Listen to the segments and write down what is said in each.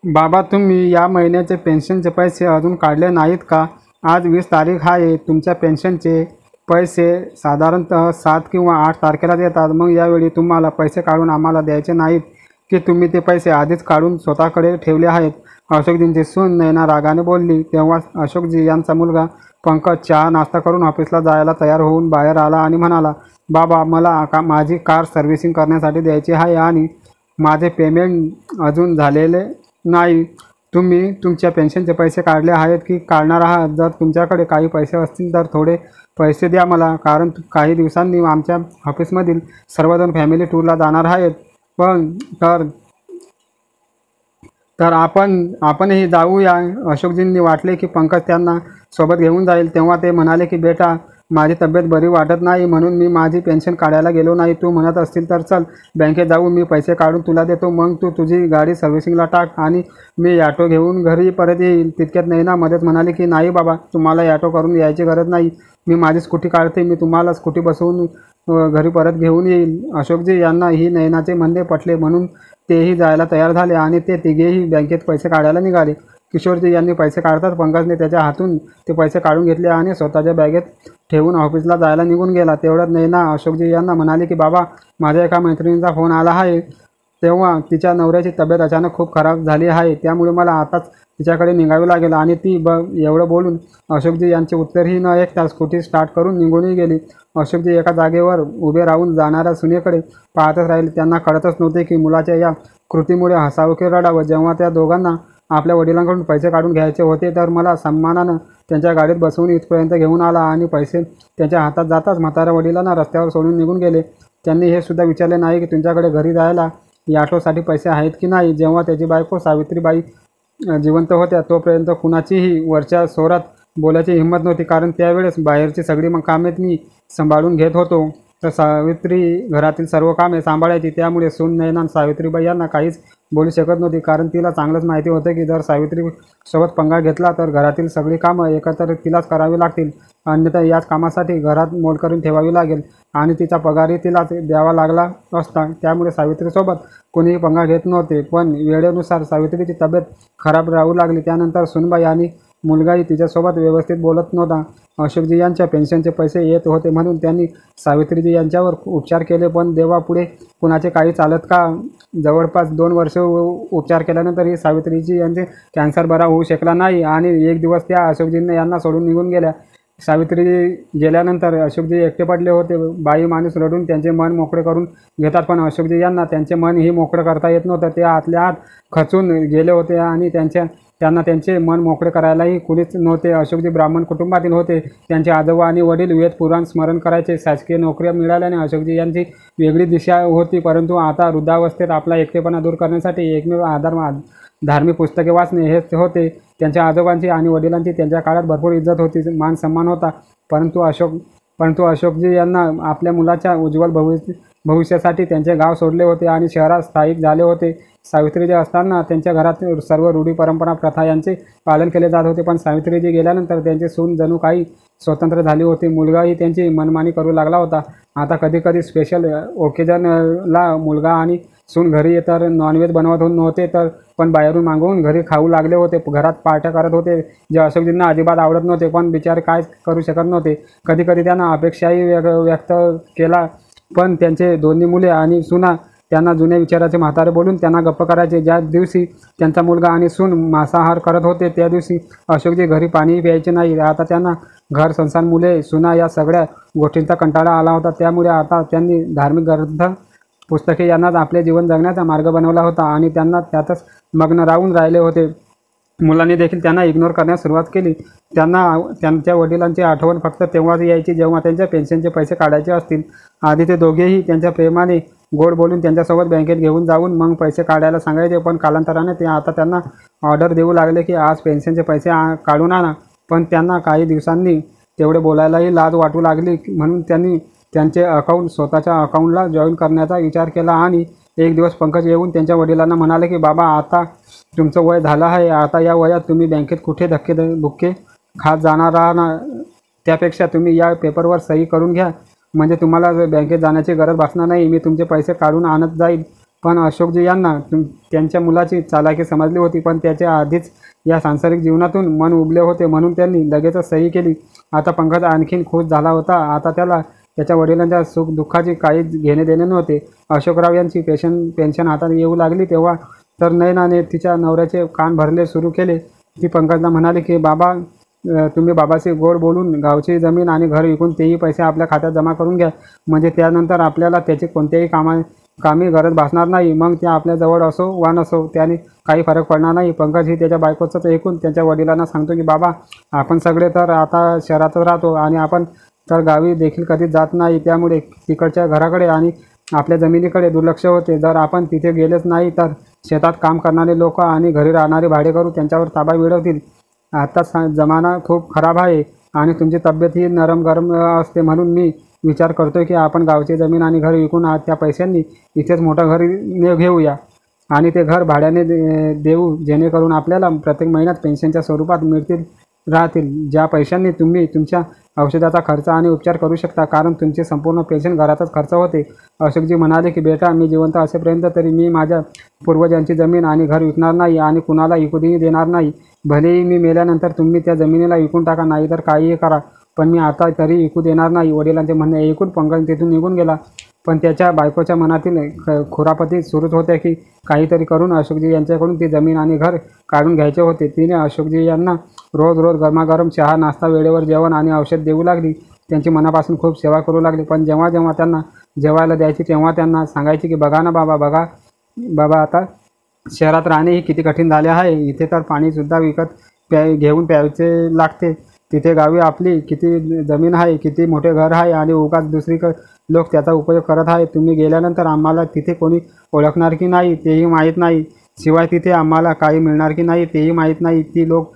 बाबा, तुम्ही या महिन्याचे पेन्शनचे पैसे अजून काढले नाहीत का? आज 20 तारीख आहे. तुमच्या पेन्शनचे पैसे साधारणतः 7 किंवा 8 तारखेलाच येतात. मग यावेळी तुम्हाला पैसे काढून आम्हाला द्यायचे नाहीत की तुम्ही ते पैसे आधीच काढून स्वतःकडे ठेवले आहेत? अशोकजींची सून नैना रागाने बोलली. तेव्हा अशोकजी यांचा मुलगा पंकज चहा नाश्ता करून ऑफिसला जायला तयार होऊन बाहेर आला आणि म्हणाला, बाबा, मला माझी कार सर्व्हिसिंग करण्यासाठी द्यायची आहे आणि माझे पेमेंट अजून झालेले नाही. तुम्ही तुमच्या पेन्शनचे पैसे काढले आहेत की काढणार आहात? जर तुमच्याकडे काही पैसे असतील तर थोडे पैसे द्या मला, कारण काही दिवसांनी आमच्या ऑफिसमधील सर्वजण फॅमिली टूरला जाणार आहेत. पण तर आपणही जाऊया. अशोकजींनी वाटले की पंकज त्यांना सोबत घेऊन जाईल. तेव्हा ते म्हणाले की बेटा, माझी तब्येत बरी वाटत नाही म्हणून मी माझी पेन्शन काढायला गेलो नाही. तू म्हणत असतील तर चल बँकेत जाऊ, मी पैसे काढून तुला देतो. मग तू तुझी गाडी सर्व्हिसिंगला टाक आणि मी ॲटो घेऊन घरी परत येईल. तितक्यात नैना मध्येच म्हणाली की नाही बाबा, तुम्हाला ॲटो करून यायची गरज नाही. मी माझी स्कूटी काढते, मी तुम्हाला स्कूटी बसवून घरी परत घेऊन येईल. अशोकजी यांना ही नैनाचे म्हणणे पटले म्हणून तेही जायला तयार झाले आणि ते तिघेही बँकेत पैसे काढायला निघाले. किशोरजी यांनी पैसे काढताच पंकजने त्याच्या हातून ते पैसे काढून घेतले आणि स्वतःच्या बॅगेत ठेवून ऑफिसला जायला निघून गेला. तेवढ्यात नैना अशोकजी यांना म्हणाले की बाबा, माझ्या एका मैत्रिणीचा फोन आला आहे. तेव्हा तिच्या नवऱ्याची तब्येत अचानक खूप खराब झाली आहे, त्यामुळे मला आताच तिच्याकडे निघावे लागेल. आणि ती एवढं बोलून अशोकजी यांचे उत्तरही न ऐकता स्कूटी स्टार्ट करून निघूनही गेली. अशोकजी एका जागेवर उभे राहून जाणाऱ्या सुनेकडे पाहतच राहिले. त्यांना कळतच नव्हते की मुलाच्या या कृतीमुळे हसावं की रडावं. जेव्हा त्या दोघांना आपल्या वडिलांकडून पैसे काढून घ्यायचे होते तर मला सन्मानानं त्यांच्या गाडीत बसवून इथपर्यंत घेऊन आला आणि पैसे त्यांच्या हातात जाताच म्हाताऱ्या वडिलांना रस्त्यावर सोडून निघून गेले. त्यांनी हे सुद्धा विचारले नाही की तुमच्याकडे घरी जायला या ऑटोसाठी पैसे आहेत की नाही. जेव्हा त्याची बायको सावित्रीबाई जिवंत होत्या तोपर्यंत कुणाचीही वरच्या स्वरात बोलायची हिंमत नव्हती, कारण त्यावेळेस बाहेरची सगळी कामे मी सांभाळून घेत होतो. तर सावित्री घरातील सर्व कामे सांभाळायची. त्यामुळे सून नैना सावित्रीबाई यांना काहीच बोलू शकत नव्हती, कारण तिला चांगलंच माहिती होतं की जर सावित्रीसोबत पंगा घेतला तर घरातील सगळी कामं एकत्र तिलाच करावी लागतील. अन्यथा याच कामासाठी घरात मोलकरीण ठेवावी लागेल आणि तिचा पगारही तिलाच द्यावा लागला असता. त्यामुळे सावित्रीसोबत कोणीही पंगा घेत नव्हते. पण वेळेनुसार सावित्रीची तब्येत खराब राहू लागली. त्यानंतर सुनबाई आणि मुलगाही तिच्यासोबत व्यवस्थित बोलत नव्हता. अशोकजी यांच्या पेन्शनचे पैसे येत होते म्हणून त्यांनी सावित्रीजी यांच्यावर उपचार केले, पण देवापुढे कुणाचे काही चालत का? जवळपास 2 वर्ष उपचार केल्यानंतरही सावित्रीजी यांचे कॅन्सर बरा होऊ शकला नाही आणि एक दिवस त्या अशोकजींना यांना सोडून निघून गेल्या. सावित्रीजी गेल्यानंतर अशोकजी एकटे पडले होते. बाई माणूस रडून त्यांचे मन मोकळे करून घेतात, पण अशोकजी यांना त्यांचे मनही मोकळं करता येत नव्हतं. ते आतल्या आत खचून गेले होते आणि त्यांना त्यांचे मन मोकळे करायलाही कुणीच नव्हते. अशोकजी ब्राह्मण कुटुंबातील होते. त्यांचे आजोबा आणि वडील वेद पुराण स्मरण करायचे. शासकीय नोकऱ्या मिळाल्याने अशोकजी यांची वेगळी दिशा होती, परंतु आता वृद्धावस्थेत आपला एकटेपणा दूर करण्यासाठी एकमेव आधार धार्मिक पुस्तके वाचणे हेच होते. त्यांच्या आजोबांची आणि वडिलांची त्यांच्या काळात भरपूर इज्जत होती, मान सन्मान होता, परंतु अशोकजी यांना आपल्या मुलाच्या उज्ज्वल भविष्यासाठी त्यांचे गाव सोडले होते आणि शहरात स्थायिक झाले होते. सावित्रीजी असताना त्यांच्या घरात सर्व रूढी परंपरा प्रथा यांचे पालन केले जात होते, पण सावित्रीजी गेल्यानंतर त्यांची सून जणू काही स्वतंत्र झाली होती. मुलगाही त्यांची मनमानी करू लागला होता. आता कधीकधी स्पेशल ओकेजनला मुलगा आणि सून घरी तर नॉनव्हेज बनवत नव्हते पण बाहेरून मागवून घरी खाऊ लागले होते. घरात पार्ट्या करत होते जे अशोकजींना अजिबात आवडत नव्हते, पण बिचारे काय करू शकत नव्हते. कधीकधी त्यांना अपेक्षाही व्यक्त केला, पण त्यांचे दोन्ही मुले आणि सुना त्यांना जुन्या विचाराचे म्हातारे बोलून त्यांना गप्प करायचे. ज्या दिवशी त्यांचा मुलगा आणि सून मांसाहार करत होते त्या दिवशी अशोकजी घरी पाणी प्यायचे नाही. आता त्यांना घर, संसार, मुले, सुना या सगळ्या गोष्टींचा कंटाळा आला होता. त्यामुळे आता त्यांनी धार्मिक ग्रंथ, पुस्तके यांनाच आपले जीवन जगण्याचा मार्ग बनवला होता आणि त्यांना त्यातच मग्न राहून राहिले होते. मुलांनी देखील त्यांना इग्नोर करण्यास सुरुवात केली. त्यांना त्यांच्या वडिलांची आठवण फक्त तेव्हाच यायची जेव्हा त्यांच्या पेन्शनचे पैसे काढायचे असतील. आधी ते दोघेही त्यांच्या प्रेमाने गोड बोलून त्यांच्यासोबत बँकेत घेऊन जाऊन मग पैसे काढायला सांगायचे, पण कालांतराने ते आता त्यांना ऑर्डर देऊ लागले की आज पेन्शनचे पैसे काढून आणा. पण त्यांना काही दिवसांनी तेवढे बोलायलाही लाज वाटू लागली, म्हणून त्यांनी त्यांचे अकाउंट स्वतःच्या अकाउंटला जॉईन करण्याचा विचार केला. आणि एक दिवस पंकज येऊन त्यांच्या वडिलांना म्हणाले की बाबा, आता तुमचं वय झालं आहे, आता या वयात तुम्ही बँकेत कुठे बुक्के खात जाणार ना, त्यापेक्षा तुम्ही या पेपरवर सही करून घ्या, म्हणजे तुम्हाला बँकेत जाण्याची गरज भासणार नाही. मी तुमचे पैसे काढून आणत जाईल. पण अशोकजी यांना त्यांच्या मुलाची चालाकी समजली होती, पण त्याच्या आधीच या सांसारिक जीवनातून मन उबले होते, म्हणून त्यांनी लगेचच सही केली. आता पंकज आणखीन खुश झाला होता. आता त्याला त्याच्या वडिलांच्या सुखदुःखाची काहीच घेणे देणे नव्हते. अशोकराव यांची पेन्शन हातात येऊ लागली तेव्हा तर नयनाने तिच्या नवऱ्याचे कान भरले सुरू केले. ती पंकजला म्हणाली की बाबा, तुम्ही बाबाशी गोड बोलून गावची जमीन आणि घर विकून तेही पैसे आपल्या खात्यात जमा करून घ्या, म्हणजे त्यानंतर आपल्याला त्याची कोणत्याही कामी गरज भासणार नाही. मग त्या आपल्या जवळ असो वा नसो त्याने काही फरक पडणार नाही. पंकज ही त्याच्या बायकोचं ऐकून त्यांच्या वडिलांना सांगतो की बाबा, आपण सगळे तर आता शहरातच राहतो आणि आपण तर गावी देखील कधीच जात नाही, त्यामुळे तिकडच्या घराकडे आणि आपल्या जमिनीकडे दुर्लक्ष होते. जर आपण तिथे गेलेच नाही तर शेतात काम करणारे लोक आणि घरी राहणारे भाडेकरू त्यांच्यावर ताबा मिळवतील. आता जमाना खूप खराब आहे आणि तुमची तब्येत ही नरम गरम असते, म्हणून मी विचार करतोय की आपण गावची जमीन आणि घर विकून त्या पैशांनी इथेच मोठं घर घेऊया आणि ते घर भाड्याने देऊ, जेणेकरून आपल्याला प्रत्येक महिन्यात पेन्शनच्या स्वरूपात राहतील. ज्या पैशांनी तुम्ही तुमच्या औषधाचा खर्च आणि उपचार करू शकता, कारण तुमचे संपूर्ण पेन्शन घरातच खर्च होते. अशोकजी म्हणाले की बेटा, मी जिवंत असेपर्यंत तरी मी माझ्या पूर्वजांची जमीन आणि घर विकणार नाही आणि कुणाला विकूनही देणार नाही. भलेही मी मेल्यानंतर तुम्ही त्या जमिनीला विकून टाका, नाहीतर काहीही करा, पण मी आता तरी विकू देणार नाही. वडिलांचे म्हणणे ऐकून पंकज तिथून निघून गेला. पण त्याच्या बायकोच्या मनातील खुरापती सुरूच होत्या की काहीतरी करून अशोकजी यांच्याकडून ती जमीन आणि घर काढून घ्यायचे होते. तिने अशोकजी यांना रोज रोज गरमागरम चहा, नाश्ता, वेळेवर जेवण आणि औषध देऊ लागली. त्यांची मनापासून खूप सेवा करू लागली. पण जेव्हा जेव्हा त्यांना जेवायला द्यायची तेव्हा त्यांना सांगायची की बघा ना बाबा, आता शहरात राहणे ही किती कठीण झाले आहे. इथे तर पाणीसुद्धा विकत घेऊन प्यायचे लागते. तिथे गावी आपली किती जमीन आहे, किती मोठे घर आहे आणि उगाच दुसरीकडे लोक त्याचा उपयोग करत आहेत. तुम्ही गेल्यानंतर आम्हाला तिथे कोणी ओळखणार की नाही तेही माहीत नाही. शिवाय तिथे आम्हाला काही मिळणार की नाही तेही माहीत नाही. ती लोक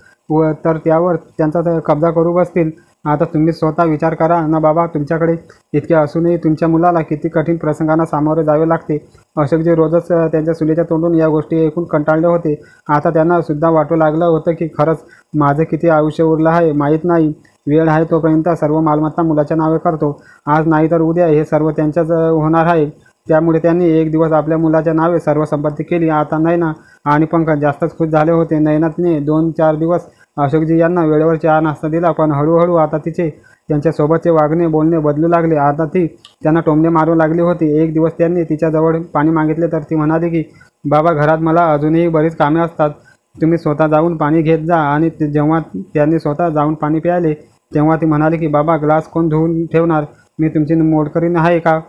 तर त्यावर त्यांचा कब्जा करू बसतील. आता तुम्ही स्वतः विचार करा ना बाबा, तुमच्याकडे इतके असूनही तुमच्या मुलाला किती कठीण प्रसंगांना सामोरे जावे लागते. अशोकजी रोजच त्यांच्या सुनेच्या तोंडून या गोष्टी ऐकून कंटाळले होते. आता त्यांना सुद्धा वाटू लागलं होतं की खरंच माझं किती आयुष्य उरलं आहे माहीत नाही. वेळ आहे तोपर्यंत सर्व मालमत्ता मुलाच्या नावे करतो. आज नाही तर उद्या हे सर्व त्यांच्याच होणार आहे. त्यामुळे त्यांनी एक दिवस आपल्या मुलाच्या नावे सर्व संपत्ती केली. आता नयना आणि पंकज जास्तच खुश झाले होते. नयनाने 2-4 दिवस अशोकजी यांना वेळेवर चहा नाश्ता दिला, पण हळूहळू आता तिचे त्यांच्यासोबतचे वागणे बोलणे बदलू लागले. आता ती त्यांना टोमणे मारू लागली होती. एक दिवस त्यांनी तिच्याजवळ पाणी मागितले तर ती म्हणाली की बाबा, घरात मला अजूनही बरीच कामे असतात, तुम्ही स्वतः जाऊन पाणी घेत जा. आणि जेव्हा त्यांनी स्वतः जाऊन पाणी प्यायले तेव्हा ती म्हणाली की बाबा, ग्लास कोण धुवून ठेवणार, मी तुमची मोडकरीण आहे का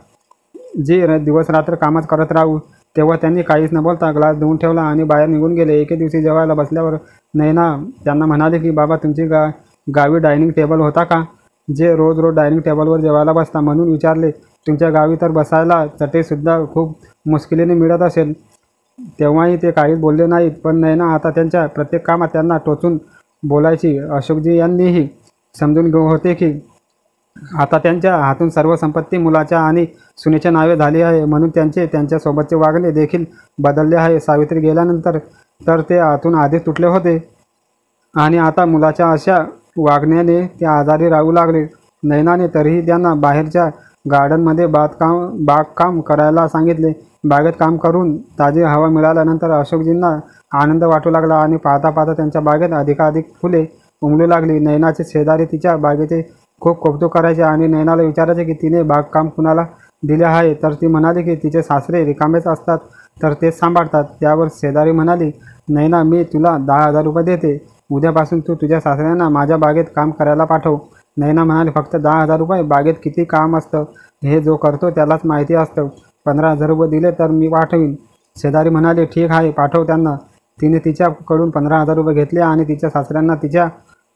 जी दिवस रात्र कामच करत राहू. तेव्हा त्यांनी काहीच न बोलता ग्लास धुवून ठेवला आणि बाहेर निघून गेले. एके दिवशी जेवायला बसल्यावर नयना त्यांना म्हणाले की बाबा, तुमची गावी डायनिंग टेबल होता का, जे रोज रोज डायनिंग टेबलवर जेवायला बसता, म्हणून विचारले. तुमच्या गावी तर बसायला चटईसुद्धा खूप मुश्किलीने मिळत असेल. तेव्हाही ते काहीच बोलले नाहीत. पण नयना आता त्यांच्या प्रत्येक कामात त्यांना टोचून बोलायची. अशोकजी यांनीही समजून घेऊ होते की आता त्यांच्या हातून सर्व संपत्ती मुलाच्या आणि सुनेच्या नावे झाली आहे, म्हणून त्यांच्यासोबतचे वागणे देखील बदलले आहे. सावित्री गेल्यानंतर तर ते आतून आधीच तुटले होते आणि आता मुलाच्या अशा वागण्याने ते आजारी राहू लागले. नयनाने तरीही त्यांना बाहेरच्या गार्डनमध्ये बागकाम करायला सांगितले. बागेत काम करून ताजी हवा मिळाल्यानंतर अशोकजींना आनंद वाटू लागला आणि पाहता पाहता त्यांच्या बागेत अधिकाधिक फुले उमलू लागली. नयनाचे शेजारी तिच्या बागेचे खूप कौतुक करायचे आणि नयनाला विचारायचे की तिने बागकाम कुणाला दिले आहे, तर ती म्हणाली की तिचे सासरे रिकामेच असतात तर तेच सांभाळतात. त्यावर शेजारी म्हणाली, नयना, मी तुला 10,000 रुपये देते, उद्यापासून तू तुझ्या सासऱ्यांना माझ्या बागेत काम करायला पाठव. नयना म्हणाली, फक्त 10,000 रुपये? बागेत किती काम असतं हे जो करतो त्यालाच माहिती असतं. 15,000 रुपये दिले तर मी पाठवीन. शेजारी म्हणाले, ठीक आहे, पाठव त्यांना. तिने तिच्याकडून 15,000 रुपये घेतले आणि तिच्या सासऱ्यांना तिच्या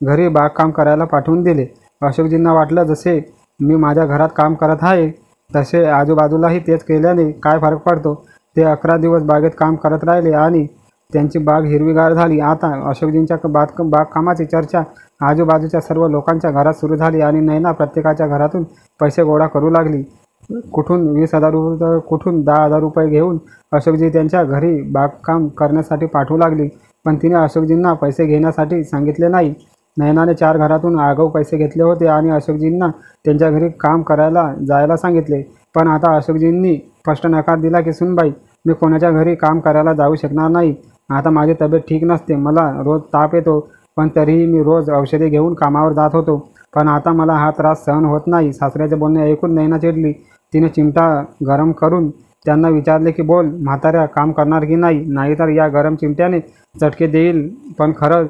घरी बागकाम करायला पाठवून दिले. अशोकजींना वाटलं, जसे मी माझ्या घरात काम करत आहे तसे आजूबाजूलाही तेच केल्याने काय फरक पडतो. ते 11 दिवस बागेत काम करत राहिले आणि त्यांची बाग हिरवीगार झाली. आता अशोकजींच्या बागकामाची चर्चा आजूबाजूच्या सर्व लोकांच्या घरात सुरू झाली आणि नयना प्रत्येकाच्या घरातून पैसे गोळा करू लागली. कुठून 20,000 रुपये, कुठून 10,000 रुपये घेऊन अशोकजी त्यांच्या घरी बागकाम करण्यासाठी पाठवू लागली. पण तिने अशोकजींना पैसे घेण्यासाठी सांगितले नाही. नयनाने 4 घरातून आगाऊ पैसे घेतले होते आणि अशोकजींना त्यांच्या घरी काम करायला जायला सांगितले. पण आता अशोकजींनी स्पष्ट नकार दिला की सुनबाई, मी कोणाच्या घरी काम करायला जाऊ शकणार नाही. आता माझी तब्येत ठीक नसते, मला रोज ताप येतो, पण तरीही मी रोज औषधे घेऊन कामावर जात होतो. पण आता मला हा त्रास सहन होत नाही. सासऱ्याचे बोलणे ऐकून नैना चिडली. तिने चिमटा गरम करून त्यांना विचारले की बोल म्हाताऱ्या, काम करणार की नाही, नाहीतर या गरम चिमट्याने चटके देईल. पण खरंच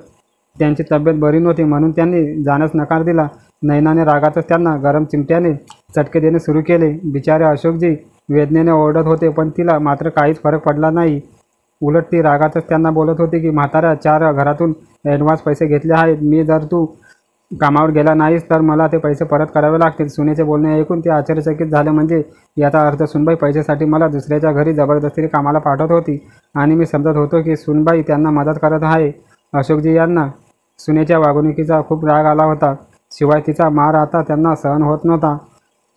त्यांची तब्येत बरी नव्हती म्हणून त्यांनी जाण्यास नकार दिला. नैनाने रागातच त्यांना गरम चिमट्याने चटके देणे सुरू केले. बिचारे अशोकजी वेदनेने ओरडत होते, पण तिला मात्र काहीच फरक पडला नाही. उलट ती रागातच त्यांना बोलत होती की म्हाताऱ्या, 4 घरातून ॲडव्हान्स पैसे घेतले आहेत. मी जर तू कामावर गेला नाहीस तर मला ते पैसे परत करावे लागतील. सुनेचे बोलणे ऐकून ते आश्चर्यचकित झाले. म्हणजे याचा अर्थ सुनबाई पैशासाठी मला दुसऱ्याच्या घरी जबरदस्तीने कामाला पाठवत होती आणि मी समजत होतो की सुनबाई त्यांना मदत करत आहे. अशोकजी यांना सुनेच्या वागणुकीचा खूप राग आला होता. शिवाय तिचा मार आता त्यांना सहन होत नव्हता.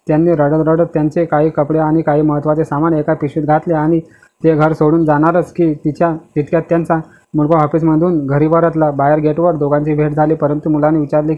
त्यांनी रडत रडत त्यांचे काही कपडे आणि काही महत्त्वाचे सामान एका पिशवीत घातले आणि ते घर सोडून जाणारच की तितक्यात त्यांचा मुलगा ऑफिसमधून घरी परतला. बाहेर गेटवर दोघांची भेट झाली, परंतु मुलाने विचारले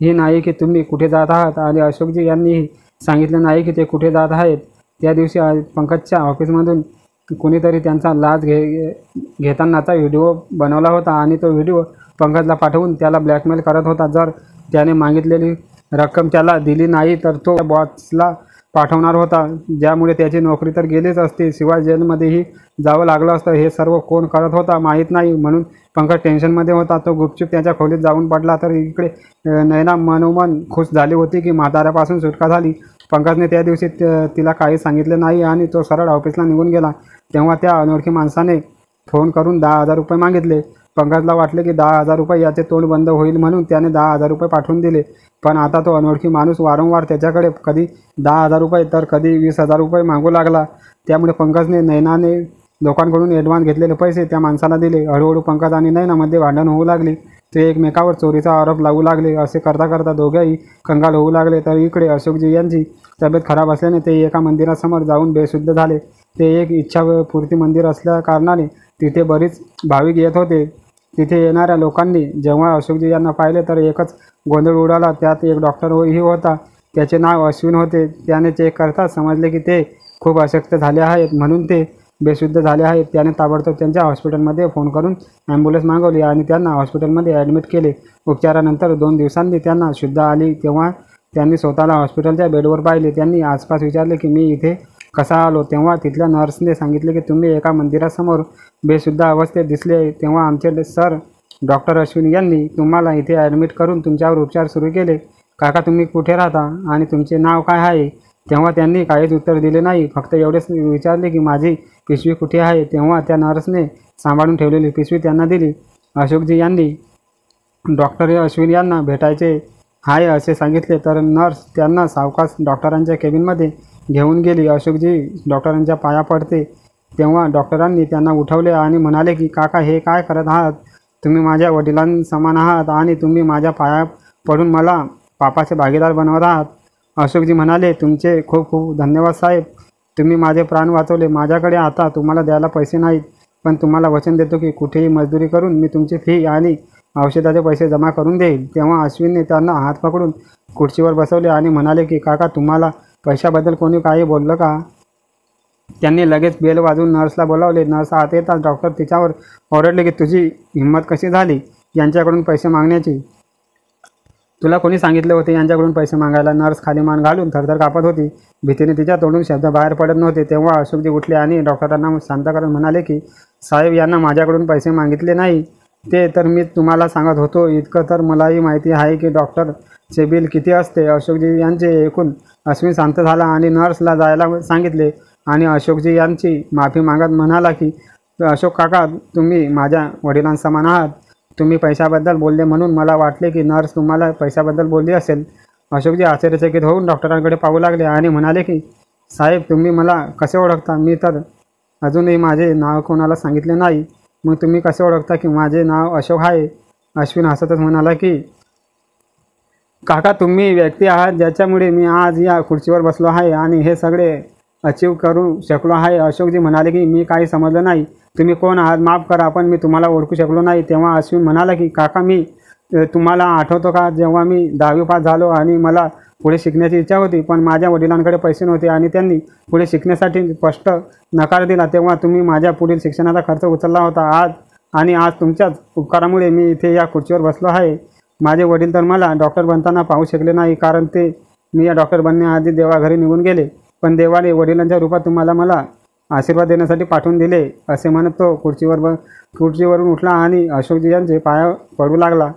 ही नाही की तुम्ही कुठे जात आहात, आणि अशोकजी यांनीही सांगितले नाही की ते कुठे जात आहेत. त्या दिवशी पंकजच्या ऑफिसमधून कोणीतरी त्यांचा लाच घेतानाचा व्हिडिओ बनवला होता आणि तो व्हिडिओ पंकजला पाठवून त्याला ब्लॅकमेल करत होता. जर त्याने मागितलेली रक्कम त्याला दिली नाही तर तो बॉसला पाठवणार होता, ज्यामुळे त्याची नोकरी तर गेलीच असती, शिवाय जेलमध्येही जावं लागलं असतं. हे सर्व कोण करत होता माहीत नाही, म्हणून पंकज टेन्शनमध्ये होता. तो गुपचूप त्याच्या खोलीत जाऊन पडला. तर इकडे नैना मनोमन खुश झाली होती की म्हाताऱ्यापासून सुटका झाली. पंकजने त्या दिवशी तिला काही सांगितले नाही आणि तो सरळ ऑफिसला निघून गेला. तेव्हा त्या अनोळखी माणसाने फोन करून 10,000 रुपये मागितले. पंकजला वाटले की 10,000 रुपये याचे तोंड बंद होईल म्हणून त्याने 10,000 रुपये पाठवून दिले. पण आता तो अनोळखी माणूस वारंवार त्याच्याकडे कधी 10,000 रुपये तर कधी 20,000 रुपये मागू लागला. त्यामुळे पंकजने नैनाने लोकांकडून ॲडव्हान्स घेतलेले पैसे त्या माणसाला दिले. हळूहळू पंकज आणि नैनामध्ये भांडण होऊ लागली. ते एकमेकावर चोरीचा आरोप लावू लागले. असे करता करता दोघेही कंगाल होऊ लागले. तर इकडे अशोकजी यांची तब्येत खराब असल्याने ते एका मंदिरासमोर जाऊन बेशुद्ध झाले. ते एक इच्छापूर्ती मंदिर असल्या कारणाने तिथे बरीच भाविक येत होते. तिथे येणाऱ्या लोकांनी जेव्हा अशोकजी यांना पाहिले तर एकच गोंधळ उडाला. त्यात एक डॉक्टरही होता. त्याचे नाव अश्विन होते. त्याने चेक करताच समजले की ते खूप अशक्त झाले आहेत, म्हणून ते बेशुद्ध झाले आहेत. त्याने ताबडतोब त्यांच्या हॉस्पिटलमध्ये फोन करून ॲम्ब्युलन्स मागवली आणि त्यांना हॉस्पिटलमध्ये ॲडमिट केले. उपचारानंतर 2 दिवसांनी त्यांना शुद्ध आली. तेव्हा त्यांनी स्वतःला हॉस्पिटलच्या बेडवर पाहिले. त्यांनी आसपास विचारले की मी इथे कसा आलो. तेव्हा तिथल्या नर्सने सांगितले की तुम्ही एका मंदिरासमोर बेशुद्ध अवस्थेत दिसले. तेव्हा आमचे सर डॉक्टर अश्विन यांनी तुम्हाला इथे ॲडमिट करून तुमच्यावर उपचार सुरू केले. काका, तुम्ही कुठे राहता आणि तुमचे नाव काय आहे? तेव्हा त्यांनी काहीच उत्तर दिले नाही. फक्त एवढेच विचारले की माझी पिशवी कुठे आहे. तेव्हा त्या नर्सने सांभाळून ठेवलेली पिशवी त्यांना दिली. अशोकजी यांनी डॉक्टर अश्विन यांना भेटायचे आहे असे सांगितले. तर नर्स त्यांना सावकाश डॉक्टरांच्या केबिनमध्ये घेऊन गेली. अशोकजी डॉक्टरांच्या पाया पडते तेव्हा डॉक्टरांनी त्यांना उठवले आणि म्हणाले की काका, हे काय करत आहात? तुम्ही माझ्या वडिलांसमान आहात आणि तुम्ही माझ्या पाया पडून मला पापाचे भागीदार बनवत आहात. अशोकजी म्हणाले, तुमचे खूप खूप धन्यवाद साहेब, तुम्ही माझे प्राण वाचवले. माझ्याकडे आता तुम्हाला द्यायला पैसे नाहीत, पण तुम्हाला वचन देतो की कुठेही मजदुरी करून मी तुमची फी आणि औषधाचे पैसे जमा करून देईल. तेव्हा अश्विनने त्यांना हात पकडून खुर्चीवर बसवले आणि म्हणाले की काका, तुम्हाला पैशाबद्दल कोणी काही बोललं का? त्यांनी लगेच बेल वाजवून नर्सला बोलावले. नर्स आत येताच डॉक्टर तिच्यावर ओरडले की तुझी हिंमत कशी झाली यांच्याकडून पैसे मागण्याची? तुला कोणी सांगितले होते यांच्याकडून पैसे मागायला? नर्स खाली मान घालून थरथर कापत होती. भीतीने तिच्या तोंडून शब्द बाहेर पडत नव्हते. तेव्हा अशोकजी उठले आणि डॉक्टरांना शांत करून म्हणाले की साहेब, यांना माझ्याकडून पैसे मागितले नाही. ते तर मी तुम्हाला सांगत होतो. इतकं तर मलाही माहिती आहे की डॉक्टरचे बिल किती असते. अशोकजी यांचे ऐकून अश्विन शांत झाला आणि नर्सला जायला सांगितले आणि अशोकजी यांची माफी मागत म्हणाला की अशोक काका, तुम्ही माझ्या वडिलांसमान आहात. तुम्ही पैशाबद्दल बोलले म्हणून मला वाटले की नर्स तुम्हाला पैशाबद्दल बोलली असेल. अशोकजी आश्चर्यचकित होऊन डॉक्टरांकडे पाहू लागले आणि म्हणाले की साहेब, तुम्ही मला कसे ओळखता? मी तर अजूनही माझे नाव कोणाला सांगितले नाही. मग तुम्ही कसे ओळखता की माझे नाव अशोक आहे? अश्विन हसतच म्हणाला की काका, तुम्ही व्यक्ती आहात ज्याच्यामुळे मी आज या खुर्चीवर बसलो आहे आणि हे सगळे अचीव करू शकलो आहे. अशोकजी म्हणाले की मी काही समजलं नाही. तुम्ही कोण आहात? माफ करा, पण मी तुम्हाला ओळखू शकलो नाही. तेव्हा अश्विन म्हणाला की काका, मी तुम्हाला आठवतं का, जेव्हा मी 10वी पास झालो आणि मला पुढे शिकण्याची इच्छा होती, पण माझ्या वडिलांकडे पैसे नव्हते आणि त्यांनी पुढे शिकण्यासाठी स्पष्ट नकार दिला, तेव्हा तुम्ही माझ्या पुढील शिक्षणाचा खर्च उचलला होता. आज तुमच्याच उपकारामुळे मी इथे या खुर्चीवर बसलो आहे. माझे वडील तर मला डॉक्टर बनताना पाहू शकले नाही, कारण मी या डॉक्टर बनण्याआधी देवाघरी निघून गेले. पण देवाने वडिलांच्या रूपात तुम्हाला मला आशीर्वाद देण्यासाठी पाठवून दिले. असे म्हणत तो खुर्चीवरून उठला आणि अशोकजी यांचे पाया पडू लागला.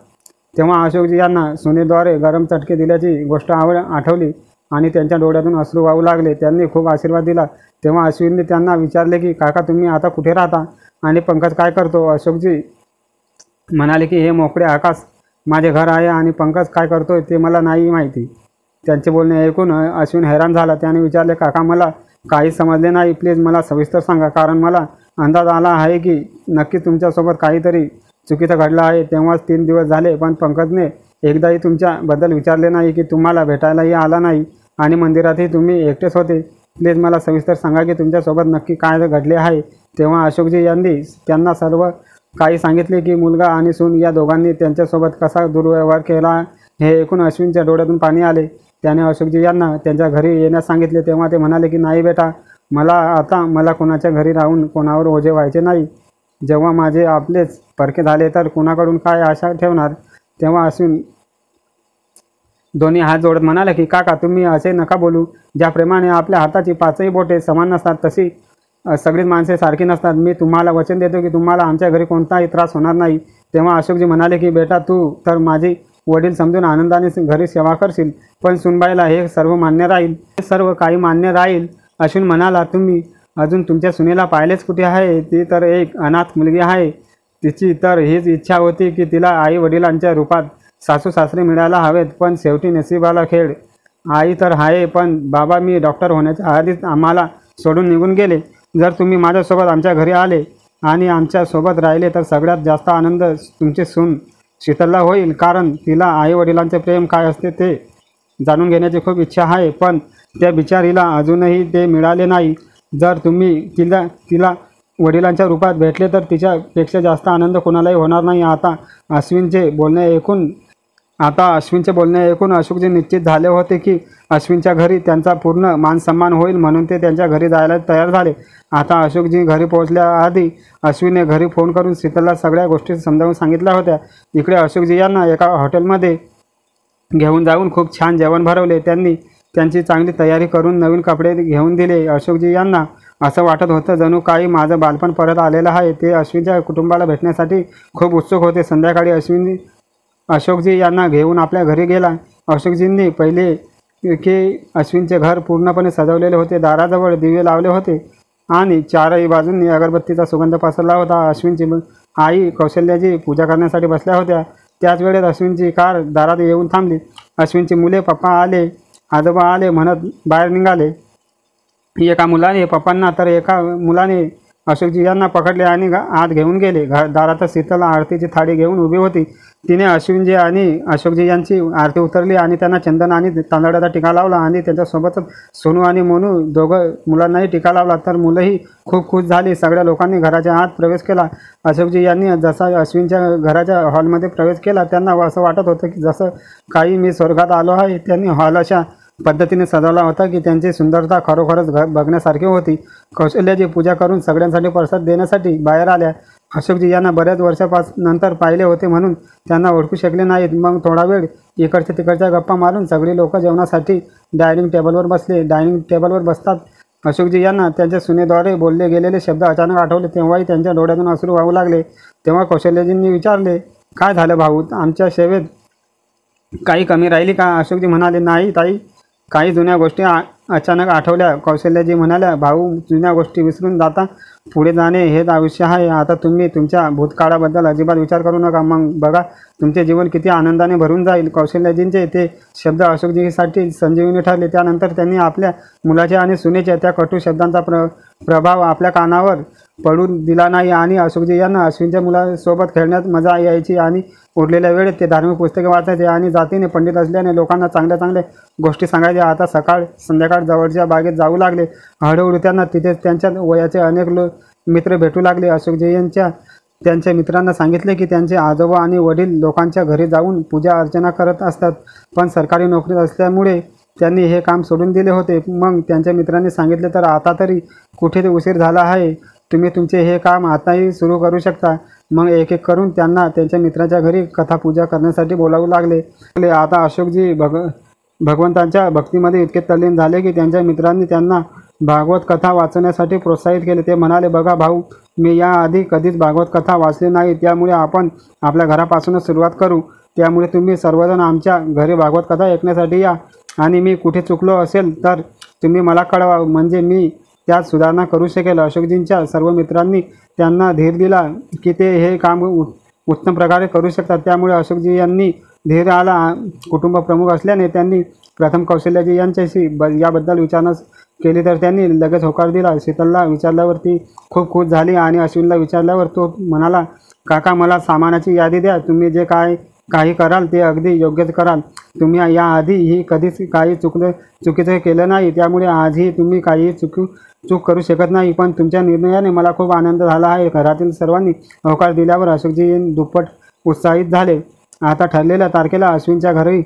तेव्हा अशोकजी यांना सुनेद्वारे गरम चटके दिल्याची गोष्ट आठवली आणि त्यांच्या डोळ्यातून अश्रू वाहू लागले. त्यांनी खूप आशीर्वाद दिला. तेव्हा अश्विनने त्यांना विचारले की काका, तुम्ही आता कुठे राहता आणि पंकज काय करतो? अशोकजी म्हणाले की हे मोकळे आकाश माझे घर आहे आणि पंकज काय करतोय ते मला नाही माहिती. त्यांचे बोलणे ऐकून अश्विन हैराण झाला. त्याने विचारले, काका मला काही समजले नाही, प्लीज मला सविस्तर सांगा, कारण मला अंदाज आला आहे की नक्की तुमच्यासोबत काहीतरी चुकीचं घडलं आहे. तेव्हाच 3 दिवस झाले, पण पंकजने एकदाही तुमच्याबद्दल विचारले नाही की तुम्हाला भेटायलाही आला नाही आणि मंदिरातही तुम्ही एकटेच होते. प्लीज मला सविस्तर सांगा की तुमच्यासोबत नक्की काय घडले आहे. तेव्हा अशोकजी यांनी त्यांना सर्व काही सांगितले की मुलगा आणि सून या दोघांनी त्यांच्यासोबत कसा दुर्व्यवहार केला. हे ऐकून अश्विनच्या डोळ्यातून पाणी आले. त्याने अशोकजी यांना त्यांच्या घरी येण्यास सांगितले. तेव्हा ते म्हणाले की नाही बेटा, मला कोणाच्या घरी राहून कोणावर ओझे व्हायचे नाही. जेव्हा माझे आपलेच परके झाले तर कुणाकडून काय आशा ठेवणार. तेव्हा अश्विन दोन्ही हात जोडत म्हणाले की काका, तुम्ही असे नका बोलू. ज्याप्रमाणे आपल्या हाताची 5ही बोटे समान नसतात, तशी सगळीच माणसे सारखी नसतात. मी तुम्हाला वचन देतो की तुम्हाला आमच्या घरी कोणताही त्रास होणार नाही. तेव्हा अशोकजी म्हणाले की बेटा, तू तर माझी वडील समजून आनंदाने घरी सेवा करशील, पण सुनबाईला हे सर्व मान्य राहील. हे सर्व काही मान्य राहील. अश्विन म्हणाला, तुम्ही अजून तुमच्या सुनेला पाहिलेच कुठे आहे? ती तर एक अनाथ मुलगी आहे. तिची तर हीच इच्छा होती की तिला आई वडिलांच्या रूपात सासू सासरे मिळायला हवेत, पण शेवटी नशिबाला खेळ. आई तर आहे, पण बाबा मी डॉक्टर होण्याच्या आधीच आम्हाला सोडून निघून गेले. जर तुम्ही माझ्यासोबत आमच्या घरी आले आणि आमच्यासोबत राहिले तर सगळ्यात जास्त आनंद तुमची सून शीतलला होईल, कारण तिला आई वडिलांचे प्रेम काय असते ते जाणून घेण्याची खूप इच्छा आहे, पण त्या बिचारीला अजूनही ते मिळाले नाही. जर तुम्ही तिला वडिलांच्या रूपात भेटले तर तिच्यापेक्षा जास्त आनंद कोणालाही होणार नाही. आता अश्विनचे बोलणे ऐकून अशोकजी निश्चित झाले होते की अश्विनच्या घरी त्यांचा पूर्ण मान सन्मान होईल, म्हणून ते त्यांच्या घरी जायला तयार झाले. आता अशोकजी घरी पोहोचल्याआधी अश्विनने घरी फोन करून शीतलला सगळ्या गोष्टी समजावून सांगितल्या होत्या. इकडे अशोकजी यांना एका हॉटेलमध्ये घेऊन जाऊन खूप छान जेवण भरवले. त्यांनी त्यांची चांगली तयारी करून नवीन कपडे घेऊन दिले. अशोकजी यांना असं वाटत होतं जणू काही माझं बालपण परत आलेलं आहे. ते अश्विनच्या कुटुंबाला भेटण्यासाठी खूप उत्सुक होते. संध्याकाळी अशोकजी यांना घेऊन आपल्या घरी गेला. अशोकजींनी पहिले की अश्विनचे घर पूर्णपणे सजवलेले होते. दाराजवळ दिवे लावले होते आणि चारही बाजूंनी अगरबत्तीचा सुगंध पसरला होता. अश्विनची आई कौशल्याची पूजा करण्यासाठी बसल्या होत्या. त्याच वेळेत अश्विनची कार दारात येऊन थांबली. अश्विनची मुले पप्पा आले, आजोबा आले म्हणत बाहेर निघाले. एका मुलाने पप्पांना तर एका मुलाने अशोकजी यांना पकडले आणि आत घेऊन गेले. दारातच शीतल आरतीची थाळी घेऊन उभी होती. तिने अश्विनजी आणि अशोकजी यांची आरती उतरली आणि त्यांना चंदन आणि तांदळाचा टिका लावला आणि त्यांच्यासोबतच सोनू आणि मोनू दोघं मुलांनाही टिका लावला. तर मुलंही खूप खुश झाली. सगळ्या लोकांनी घराच्या आत प्रवेश केला. अशोकजी यांनी जसा अश्विनच्या घराच्या हॉलमध्ये प्रवेश केला, त्यांना असं वाटत होतं की जसं काही मी स्वर्गात आलो आहे. त्यांनी हॉल अशा पद्धतीने सजवला होता की त्यांची सुंदरता खरोखरच बघण्यासारखी होती. कौशल्याची पूजा करून सगळ्यांसाठी प्रसाद देण्यासाठी बाहेर आल्या. अशोकजी यांना बऱ्याच वर्षानंतर पाहिले होते म्हणून त्यांना ओळखू शकले नाहीत. मग थोडा वेळ इकडच्या तिकडच्या गप्पा मारून सगळी लोक जेवणासाठी डायनिंग टेबलवर बसले. डायनिंग टेबलवर बसतात अशोकजी यांना त्यांच्या सुनेद्वारे बोलले गेलेले शब्द अचानक आठवले. तेव्हाही त्यांच्या डोळ्यातून अश्रू वाहू लागले. तेव्हा कौशल्यजींनी विचारले, काय झालं भाऊ, आमच्या सेवेत काही कमी राहिली का? अशोकजी म्हणाले, नाही ताई, काही जुन्या गोष्टी अचानक आठवल्या. कौशल्याजी म्हणाल्या, भाऊ, जुन्या गोष्टी विसरून जाता पुढे जाणे हेच आयुष्य आहे. आता तुम्ही तुमच्या भूतकाळाबद्दल अजिबात विचार करू नका. मग बघा तुमचे जीवन किती आनंदाने भरून जाईल. कौशल्याजींचे ते शब्द अशोकजीसाठी संजीवनी ठरले. त्यानंतर त्यांनी आपल्या मुलाच्या आणि सुनेच्या त्या कटू शब्दांचा प्रभाव आपल्या कानावर पडू दिला नाही आणि अशोकजी यांना अश्विनच्या मुलासोबत खेळण्यात मजा यायची आणि उरलेल्या वेळेत ते धार्मिक पुस्तके वाचायचे आणि जातीने पंडित असल्याने लोकांना चांगल्या चांगल्या गोष्टी सांगायचे. आता सकाळ संध्याकाळ जवळच्या बागेत जाऊ लागले. हळूहळू त्यांना तिथे त्यांच्या वयाचे अनेक मित्र भेटू लागले. अशोकजी यांच्या त्यांच्या मित्रांना सांगितले की त्यांचे आजोबा आणि वडील लोकांच्या घरी जाऊन पूजा अर्चना करत असतात, पण सरकारी नोकरीत असल्यामुळे त्यांनी हे काम सोडून दिले होते. मग त्यांच्या मित्रांनी सांगितले, तर आता तरी कुठे उशीर झाला आहे, तुम्ही तुमचे हे काम आताही सुरू करू शकता. मग एक एक करून त्यांना त्यांच्या मित्राच्या घरी कथा पूजा करण्यासाठी बोलावू लागले. आता अशोकजी भगवंतांच्या भक्तीमध्ये इतके तल्लीन झाले की त्यांच्या मित्रांनी त्यांना भागवत कथा वाचण्यासाठी प्रोत्साहित केले. ते म्हणाले, बघा भाऊ, मी याआधी कधीच भागवत कथा वाचली नाही, त्यामुळे आपण आपल्या घरापासूनच सुरुवात करू. त्यामुळे तुम्ही सर्वजण आमच्या घरी भागवत कथा ऐकण्यासाठी या, आणि मी कुठे चुकलो असेल तर तुम्ही मला कळवा, म्हणजे मी त्यात सुधारणा करू शकेल. अशोकजींच्या सर्व मित्रांनी त्यांना धीर दिला की ते हे काम उत्तम प्रकारे करू शकतात. त्यामुळे अशोकजी यांनी धीर आला. कुटुंब प्रमुख असल्याने त्यांनी प्रथम कौशल्याजी यांच्याशी याबद्दल विचारणा केली, तर त्यांनी लगेच होकार दिला. शीतलला विचारल्यावर ती खूप खुश झाली आणि अश्विनला विचारल्यावर तो म्हणाला, काका, मला सामानाची यादी द्या. तुम्ही जे काही कराल ते अगदी योग्यच कराल. तुम्ही याआधीही कधीच काही चुकीचं केलं नाही, त्यामुळे आजही तुम्ही काही चूक करू शकत नाही. पण तुमच्या निर्णयाने मला खूप आनंद झाला आहे. घरातील सर्वांनी होकार दिल्यावर अशोकजी दुप्पट उत्साहित झाले. आता ठरलेल्या तारखेला अश्विनच्या घरी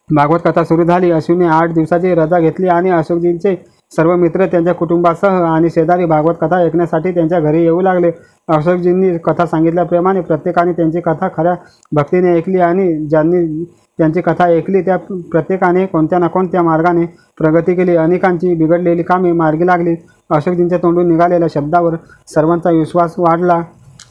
भागवत कथा सुरू झाली. अश्विनने 8 दिवसाची रजा घेतली आणि अशोकजींचे सर्व मित्र त्यांच्या कुटुंबासह आणि शेजारी भागवत कथा ऐकण्यासाठी त्यांच्या घरी येऊ लागले. अशोकजींनी कथा सांगितल्याप्रमाणे प्रत्येकाने त्यांची कथा खऱ्या भक्तीने ऐकली आणि ज्यांनी त्यांची कथा ऐकली त्या प्रत्येकाने कोणत्या ना कोणत्या मार्गाने प्रगती केली. अनेकांची बिघडलेली कामे मार्गी लागली. अशोकजींच्या तोंडून निघालेल्या शब्दावर सर्वांचा विश्वास वाढला,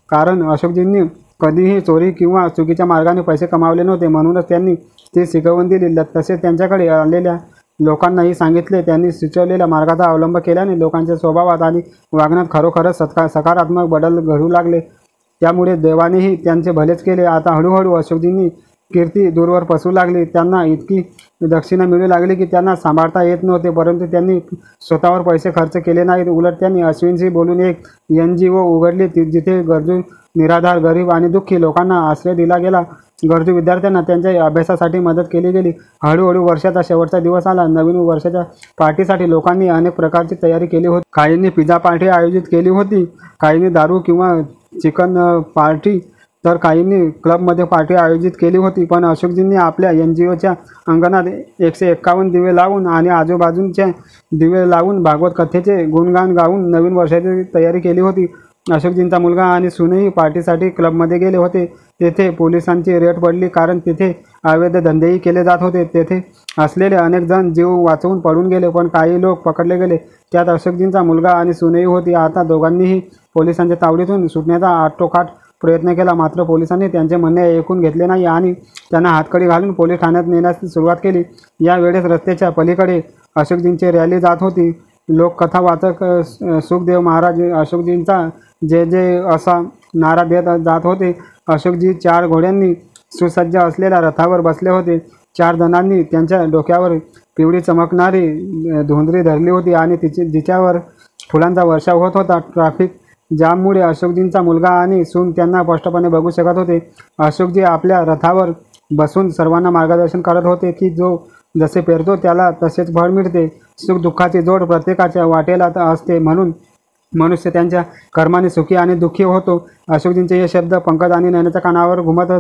कारण अशोकजींनी कधीही चोरी किंवा चुकीच्या मार्गाने पैसे कमावले नव्हते. म्हणूनच त्यांनी ती शिकवून दिली. तसेच त्यांच्याकडे आलेल्या लोकांनाही सांगितले. त्यांनी सुचवलेल्या मार्गाचा अवलंब केल्याने लोकांच्या स्वभावात आणि वागण्यात खरोखरच सकारात्मक बदल घडू लागले. त्यामुळे देवानेही त्यांचे भलेच केले. आता हळूहळू अशोकजींनी कीर्ती दूरवर पसरू लागली. त्यांना इतकी दक्षिणा मिळू लागली की त्यांना सांभाळता येत नव्हते. परंतु त्यांनी स्वतःवर पैसे खर्च केले नाहीत. उलट त्यांनी अश्विनशी बोलून एक NGO उघडली, जिथे गरजू, निराधार, गरीब आणि दुःखी लोकांना आश्रय दिला गेला. गरजू विद्यार्थ्यांना त्यांच्या अभ्यासासाठी मदत केली गेली. हळूहळू वर्षाचा शेवटचा दिवस आला. नवीन वर्षाच्या पार्टीसाठी लोकांनी अनेक प्रकारची तयारी केली होती. काहींनी पिझ्झा पार्टी आयोजित केली होती, काहींनी दारू किंवा चिकन पार्टी, तर काहींनी क्लबमध्ये पार्टी आयोजित केली होती. पण अशोकजींनी आपल्या NGOच्या अंगणात 151 दिवे लावून आणि आजूबाजूंचे दिवे लावून भागवत कथेचे गुणगान गाऊन नवीन वर्षाची तयारी केली होती. अशोकजींचा मुलगा आणि सूनही पार्टीसाठी क्लबमध्ये गेले होते. तेथे पोलिसांची रेड पडली, कारण तिथे अवैध धंदेही केले जात होते. तेथे असलेले अनेक जण जीव वाचवून पळून गेले, पण काही लोक पकडले गेले. त्यात अशोकजींचा मुलगा आणि सूनही होती. आता दोघांनीही पोलिसांच्या तावडीतून सुटण्याचा आटोकाट प्रयत्न केला, मात्र पोलिसांनी त्यांचे म्हणणे ऐकून घेतले नाही आणि त्यांना हातकडी घालून पोलीस ठाण्यात नेण्यास सुरुवात केली. या वेळेस रस्त्याच्या पलीकडे अशोकजींची रॅली जात होती. लोककथा वाचक सुखदेव महाराज अशोकजींचा जय जय असा नारा देत जात होते. अशोकजी 4 घोड्यांनी सुसज्ज असलेल्या रथावर बसले होते. 4 जणांनी त्यांच्या डोक्यावर पिवळी चमकणारी धुंदरी धरली होती आणि जिच्यावर फुलांचा वर्षाव होत होता. ट्रॅफिक जाममुळे अशोकजींचा मुलगा आणि सून त्यांना स्पष्टपणे बघू शकत होते. अशोकजी आपल्या रथावर बसून सर्वांना मार्गदर्शन करत होते की जो जसे पेरतो त्याला तसेच फळ मिळते. सुख दुःखाची जोड प्रत्येकाच्या वाटेला असते, म्हणून मनुष्य त्यांच्या कर्माने सुखी आणि दुःखी होतो. अशोकजींचे हे शब्द पंकज आणि नयनाच्या कानावर घुमत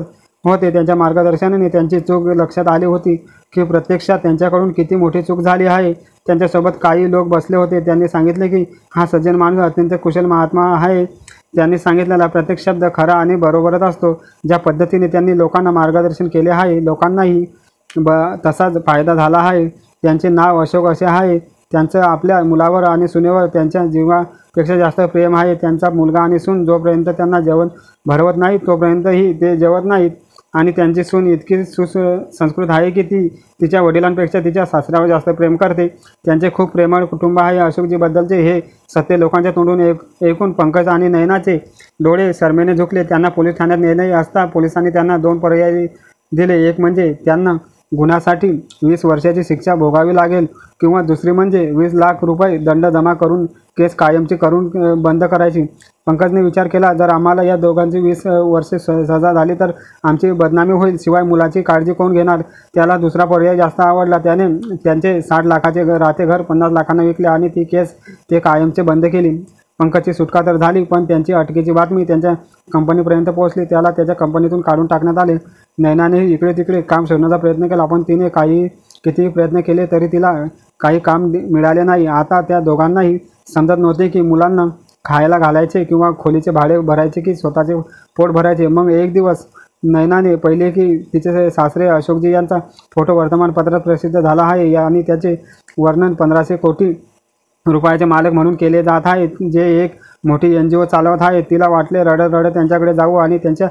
होते. त्यांच्या मार्गदर्शनाने त्यांची चूक लक्षात आली होती की प्रत्यक्षात त्यांच्याकडून किती मोठी चूक झाली आहे. त्यांच्यासोबत काही लोक बसले होते. त्यांनी सांगितले की हा सज्जन माणूस अत्यंत कुशल महात्मा आहे. त्यांनी सांगितलेला प्रत्येक शब्द खरा आणि बरोबरच असतो. ज्या पद्धतीने त्यांनी लोकांना मार्गदर्शन केले आहे, लोकांनाही तसाच फायदा झाला आहे. त्यांचे नाव अशोक असे आहे. त्यांचं आपल्या मुलावर आणि सुनेवर त्यांच्या जीवापेक्षा जास्त प्रेम आहे. त्यांचा मुलगा आणि सून जोपर्यंत त्यांना जेवण भरवत नाही तोपर्यंतही ते जेवत नाहीत. आणि त्यांची सून इतकी सुसंस्कृत आहे की ती तिच्या वडिलांपेक्षा तिच्या सासऱ्यावर जास्त प्रेम करते. त्यांचे खूप प्रेमळ कुटुंब आहे. अशोकजीबद्दलचे हे सत्य लोकांच्या तोंडून ऐकून पंकज आणि नयनाचे डोळे शरमेने झुकले. त्यांना पोलीस ठाण्यात नेणे असता पोलिसांनी त्यांना 2 पर्याय दिले. एक म्हणजे त्यांना गुन्ह्यासाठी 20 वर्षाची शिक्षा भोगावी लागेल, किंवा दुसरी म्हणजे 20 लाख रुपये दंड जमा करून केस कायमची करून बंद करायची. पंकजने विचार केला, जर आम्हाला या दोघांची 20 वर्षे सजा झाली तर आमची बदनामी होईल. शिवाय मुलाची काळजी कोण घेणार. त्याला दुसरा पर्याय जास्त आवडला. त्याने त्यांचे 60 लाखाचे राहते घर 50 लाखांना विकले आणि ती केस ते कायमचे बंद केली. पंकजची सुटका तर झाली, पण त्यांची अटकेची बातमी त्यांच्या कंपनीपर्यंत पोहोचली. त्याला त्याच्या कंपनीतून काढून टाकण्यात आले. नैनानेही इकडे तिकडे काम शोधण्याचा प्रयत्न केला, पण तिने कितीही प्रयत्न केले तरी तिला काही काम मिळाले नाही. आता त्या दोघांनाही समजत नव्हते की मुलांना खायला घालायचे किंवा खोलीचे भाडे भरायचे की स्वतःचे पोट भरायचे. मग एक दिवस नैनाने पाहिले की तिचे सासरे अशोकजी यांचा फोटो वर्तमानपत्रात प्रसिद्ध झाला आहे आणि त्याचे वर्णन 1500 कोटी रुपयाचे मालक म्हणून केले जात आहेत, जे एक मोठी NGO चालवत आहे. तिला वाटले रडत रडत त्यांच्याकडे जाऊ आणि त्यांच्या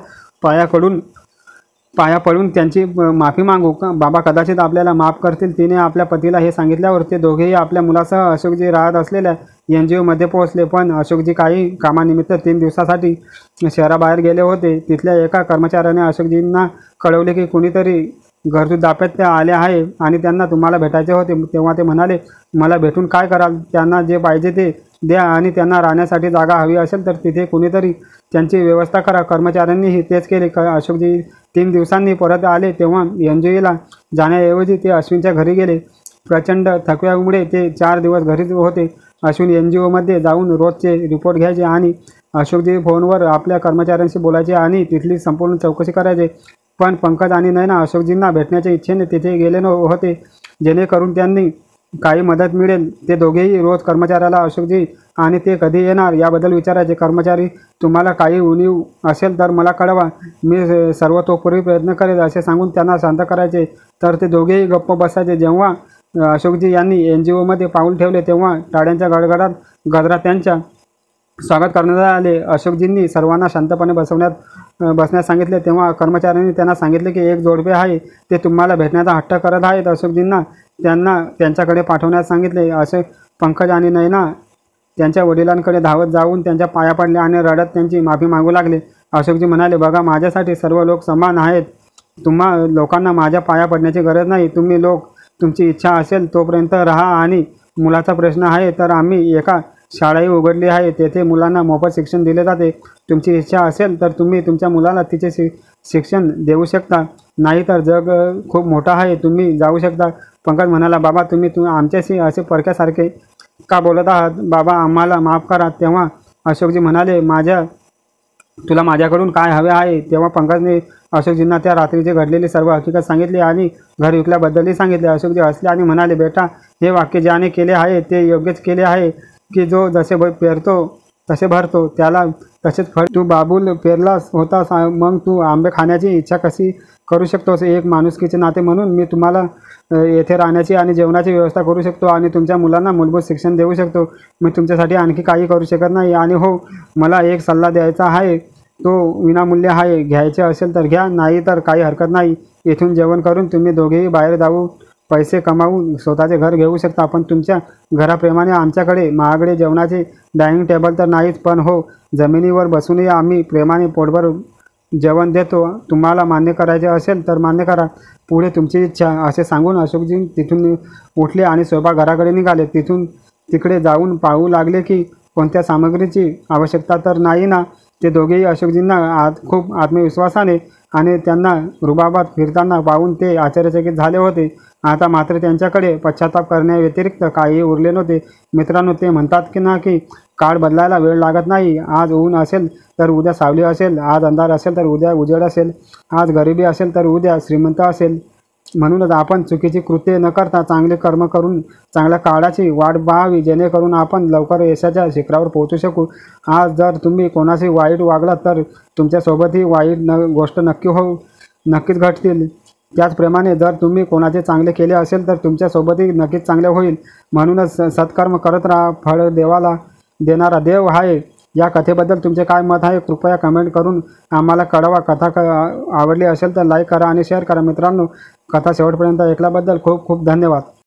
पाया पडून त्यांची माफी मागू. बाबा कदाचित आपल्याला माफ करतील. तिने आपल्या पतीला हे सांगितल्यावर ते दोघेही आपल्या मुलासह अशोकजी राहत असलेल्या NGOमध्ये पोहोचले. पण अशोकजी काही कामानिमित्त 3 दिवसासाठी शहराबाहेर गेले होते. तिथल्या एका कर्मचाऱ्याने अशोकजींना कळवले की कुणीतरी गरजू दाम्पत्य आले आहे आणि त्यांना तुम्हाला भेटायचे होते. तेव्हा ते म्हणाले, मला भेटून काय कराल? त्यांना जे पाहिजे ते द्या आणि त्यांना राहण्यासाठी जागा हवी असेल तर तिथे कुणीतरी त्यांची व्यवस्था करा. कर्मचाऱ्यांनीही तेच केले. अशोकजी 3 दिवसांनी परत आले तेव्हा NGOला जाण्याऐवजी ते अश्विनच्या घरी गेले. प्रचंड थकव्यामुळे ते 4 दिवस घरीच होते. अश्विन NGOमध्ये जाऊन रोजचे रिपोर्ट घ्यायचे आणि अशोकजी फोनवर आपल्या कर्मचाऱ्यांशी बोलायचे आणि तिथली संपूर्ण चौकशी करायचे. पण पंकज आणि नैना अशोकजींना भेटण्याच्या इच्छेने तिथे गेले होते, जेणेकरून त्यांनी काही मदत मिळेल. ते दोघेही रोज कर्मचाऱ्याला अशोकजी आणि ते कधी येणार याबद्दल विचारायचे. कर्मचारी, तुम्हाला काही उणीव असेल तर मला कळवा, मी सर्वतोपरी प्रयत्न करेल असे सांगून त्यांना शांत करायचे. तर ते दोघेही गप्प बसायचे. जेव्हा अशोकजी यांनी NGOमध्ये पाऊल ठेवले तेव्हा टाळ्यांच्या गडगडात त्यांच्या स्वागत करण्यात आले. अशोकजींनी सर्वांना शांतपणे बसण्यास सांगितले. तेव्हा कर्मचाऱ्यांनी त्यांना सांगितले की एक जोडपे आहे, ते तुम्हाला भेटण्याचा हट्ट करत आहेत. अशोकजींना त्यांना त्यांच्याकडे पाठवण्यास सांगितले. असे पंकज आणि नैना त्यांच्या वडिलांकडे धावत जाऊन त्यांच्या पाया पडले आणि रडत त्यांची माफी मागू लागले. अशोकजी म्हणाले, बघा, माझ्यासाठी सर्व लोक समान आहेत. तुम्हा लोकांना माझ्या पाया पडण्याची गरज नाही. तुम्ही लोक तुमची इच्छा असेल तोपर्यंत राहा आणि मुलाचा प्रश्न आहे तर आम्ही एका शाळाही उघडली आहे, तेथे मुलांना मोफत शिक्षण दिले जाते. तुमची इच्छा असेल तर तुम्ही तुमच्या मुलाला तिचे शिक्षण देऊ शकता, नाहीतर जग खूप मोठं आहे, तुम्ही जाऊ शकता. पंकज म्हणाला, बाबा, तुम्ही आमच्याशी असे परक्यासारखे का बोलत आहात? बाबा, आम्हाला माफ करा. तेव्हा अशोकजी म्हणाले, तुला माझ्याकडून काय हवे आहे? तेव्हा पंकजने अशोकजींना त्या रात्रीची घडलेली सर्व हकीकत सांगितली आणि घर विकल्याबद्दलही सांगितले. अशोकजी हसले आणि म्हणाले, बेटा, हे वाक्य ज्याने केले आहे ते योग्यच केले आहे की जो जसे पेरतो तसे भरतो, त्याला तसेच फळ. तू बाबूल पेरलास होतास, मग तू आंबे खाण्याची इच्छा कशी करू शकतोस? एक माणुसकीचे नाते म्हणून मी तुम्हाला येथे राहण्याची आणि जेवणाची व्यवस्था करू शकतो आणि तुमच्या मुलांना मूलभूत शिक्षण देऊ शकतो. मी तुमच्यासाठी आणखी काही करू शकत नाही. आणि हो, मला एक सल्ला द्यायचा आहे, तो विनामूल्य आहे. घ्यायचे असेल तर घ्या, नाही तर काही हरकत नाही. इथून जेवण करून तुम्ही दोघेही बाहेर जाऊन पैसे कमावून स्वतःचे घर घेऊ शकता. पण तुमच्या घराप्रमाणे आमच्याकडे महागडे जेवणाचे डायनिंग टेबल तर नाहीच, पण हो, जमिनीवर बसूनही आम्ही प्रेमाने पोटभर जेवण देतो. तुम्हाला मान्य करायचे असेल तर मान्य करा, पुढे तुमची इच्छा. असे सांगून अशोकजी तिथून उठले आणि स्वयंपाकघराकडे निघाले. तिकडे जाऊन पाहू लागले की कोणत्या सामग्रीची आवश्यकता तर नाही ना. ते दोघेही अशोकजींना खूप आत्मविश्वासाने आणि त्यांना रुबाबात फिरताना पाहून ते आश्चर्यचकित झाले होते. आता मात्र त्यांच्याकडे पश्चाताप करण्याव्यतिरिक्त काही उरले नव्हते. मित्रांनो, ते म्हणतात की काळ बदलायला वेळ लागत नाही. आज ऊन असेल तर उद्या सावली असेल, आज अंधार असेल तर उद्या उजेड असेल, आज गरिबी असेल तर उद्या श्रीमंत असेल. म्हणूनच आपण चुकीची कृत्ये न करता चांगले कर्म करून चांगल्या काळाची वाट पाहावी, जेणेकरून आपण लवकर यशाच्या शिखरावर पोहोचू शकू. आज जर तुम्ही कोणाशी वाईट वागलात तर तुमच्यासोबतही वाईट गोष्ट नक्कीच घडतील. त्याचप्रमाणे जर तुम्ही कोणाचे चांगले केले असेल तर तुमच्यासोबतही नक्कीच चांगले होईल. म्हणूनच सत्कर्म करत राहा, फळ देणारा देव आहे. या कथेबद्दल तुमचे काय मत आहे कृपया कमेंट करून आम्हाला कळवा. कथा आवडली असेल तर लाईक करा आणि शेअर करा. मित्रांनो, कथा शेवटपर्यंत ऐकल्याबद्दल खूप खूप धन्यवाद.